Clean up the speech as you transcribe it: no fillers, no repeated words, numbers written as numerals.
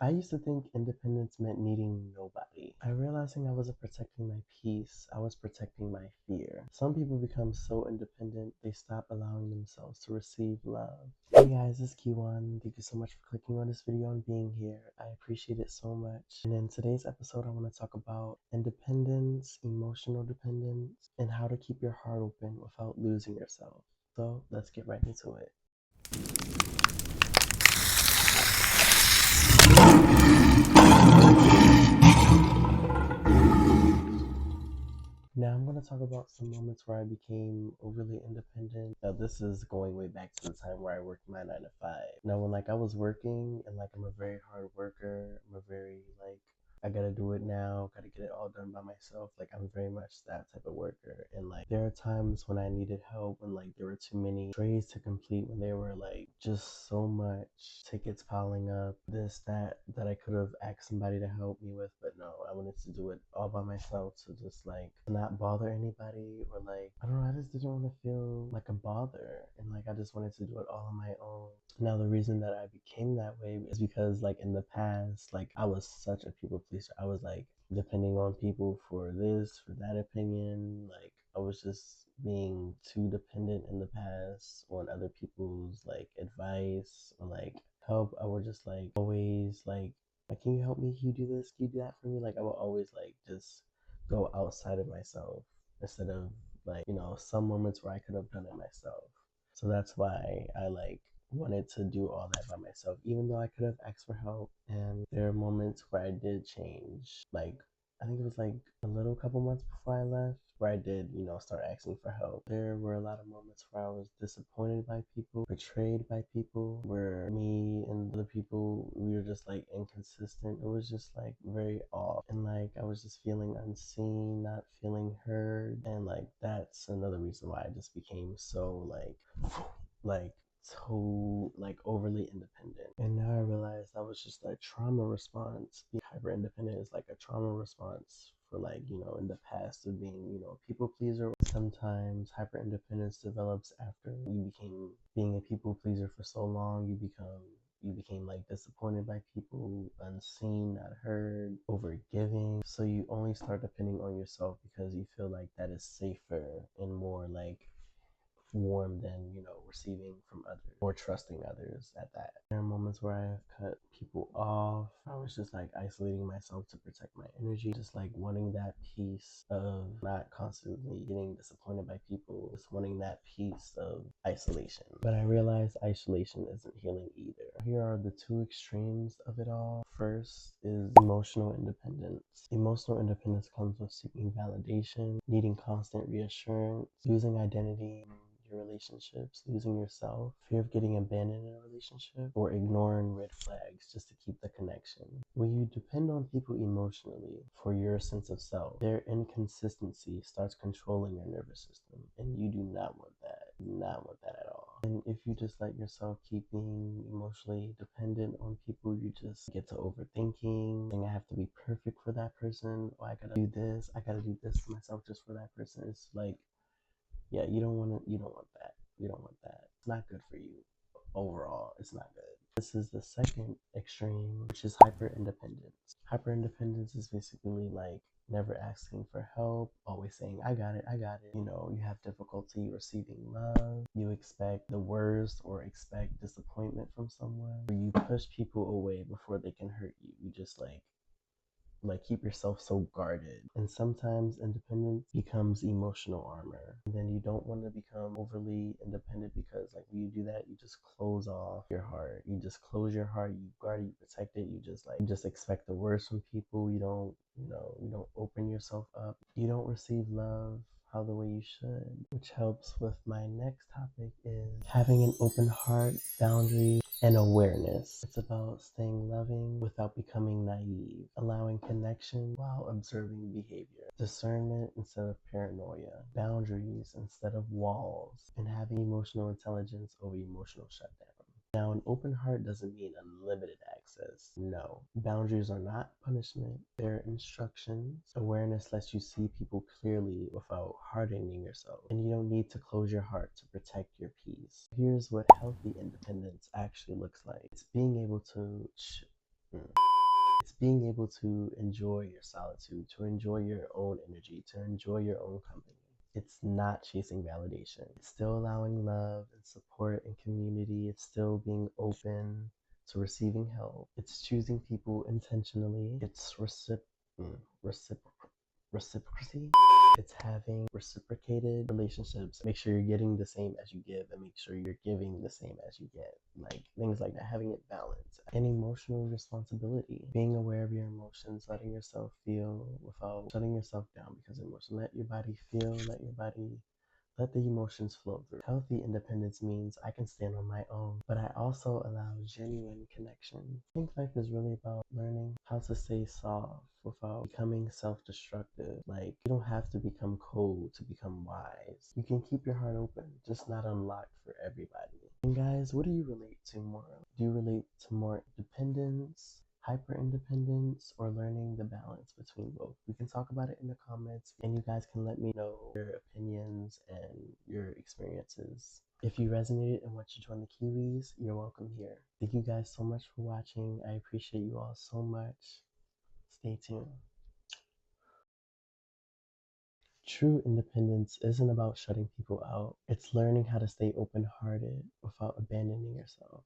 I used to think independence meant needing nobody. I realizing I wasn't protecting my peace, I was protecting my fear. Some people become so independent they stop allowing themselves to receive love. Hey guys, it's Kiwan. Thank you so much for clicking on this video and being here. I appreciate it so much. And in today's episode, I want to talk about independence, emotional dependence, and how to keep your heart open without losing yourself. So let's get right into it. Now I'm going to talk about some moments where I became overly independent. Now this is going way back to the time where I worked my 9 to 5. Now when I was working and I'm a very hard worker, I'm a very I gotta do it now, gotta get it all done by myself. I'm very much that type of worker. And there are times when I needed help when there were too many trays to complete, when there were just so much tickets piling up, this, that I could have asked somebody to help me with, but no, I wanted to do it all by myself to just not bother anybody or I don't know, I just didn't want to feel like a bother and I just wanted to do it all on my own. Now the reason that I became that way is because in the past, I was such a people pleaser. I was depending on people for this, for that opinion. I was just being too dependent in the past on other people's advice or help. I would just always can you help me? Can you do this? Can you do that for me? I would always just go outside of myself instead of some moments where I could have done it myself. So that's why I wanted to do all that by myself, even though I could have asked for help. And there are moments where I did change. I think it was a little couple months before I left where I did, start asking for help. There were a lot of moments where I was disappointed by people, betrayed by people, where me and other people, we were just inconsistent. It was just very off. And I was just feeling unseen, not feeling heard. And that's another reason why I just became so like so overly independent. And now I realize that was just a trauma response. Being hyper independent is a trauma response for in the past of being a people pleaser. Sometimes hyper independence develops after you became being a people pleaser for so long. You became disappointed by people, unseen, not heard, overgiving. So you only start depending on yourself because you feel like that is safer and more warm than receiving from others or trusting others at that. There are moments where I have cut people off. I was just isolating myself to protect my energy, just wanting that peace of not constantly getting disappointed by people, just wanting that peace of isolation. But I realized isolation isn't healing either. Here are the two extremes of it all. First is emotional independence. Emotional independence comes with seeking validation, needing constant reassurance, losing identity in your relationships, losing yourself, fear of getting abandoned in a relationship, or ignoring red flags just to keep the connection. When you depend on people emotionally for your sense of self, their inconsistency starts controlling your nervous system, and you do not want that. You do not want that at all. And if you just let yourself keep being emotionally dependent on people, you just get to overthinking, and I have to be perfect for that person, or I gotta do this to myself just for that person. It's yeah, you don't want that. It's not good for you. Overall, it's not good. This is the second extreme, which is hyper independence. Hyper independence is basically never asking for help, always saying I got it, I got it. You have difficulty receiving love, you expect the worst or expect disappointment from someone, or you push people away before they can hurt you. You just keep yourself so guarded. And sometimes independence becomes emotional armor. And then you don't want to become overly independent because when you do that, you just close off your heart. You just close your heart, you guard it, you protect it, you just expect the worst from people. You don't open yourself up. You don't receive love how the way you should, which helps with my next topic is having an open heart, boundaries, and awareness. It's about staying loving without becoming naive, allowing connection while observing behavior, discernment instead of paranoia, boundaries instead of walls, and having emotional intelligence over emotional shutdown. Now, an open heart doesn't mean unlimited access. No. Boundaries are not punishment, they're instructions. Awareness lets you see people clearly without hardening yourself. And you don't need to close your heart to protect your peace. Here's what healthy independence actually looks like. It's being able to being able to enjoy your solitude, to enjoy your own energy, to enjoy your own company. It's not chasing validation. It's still allowing love and support and community. It's still being open to receiving help. It's choosing people intentionally. It's reciprocity. It's having reciprocated relationships. Make sure you're getting the same as you give and make sure you're giving the same as you get. Like things like that, having it balanced. And emotional responsibility. Being aware of your emotions, letting yourself feel without shutting yourself down because emotion. Let your body feel, let the emotions flow through. Healthy independence means I can stand on my own, but I also allow genuine connection. I think life is really about learning how to stay soft without becoming self destructive. Like, you don't have to become cold to become wise. You can keep your heart open, just not unlocked for everybody. And guys, what do you relate to more? Do you relate to more dependence, hyper independence, or learning the balance between both? We can talk about it in the comments, and you guys can let me know your opinions and your experiences. If you resonated and want to join the Kiwis, you're welcome here. Thank you guys so much for watching. I appreciate you all so much. Stay tuned. True independence isn't about shutting people out. It's learning how to stay open hearted without abandoning yourself.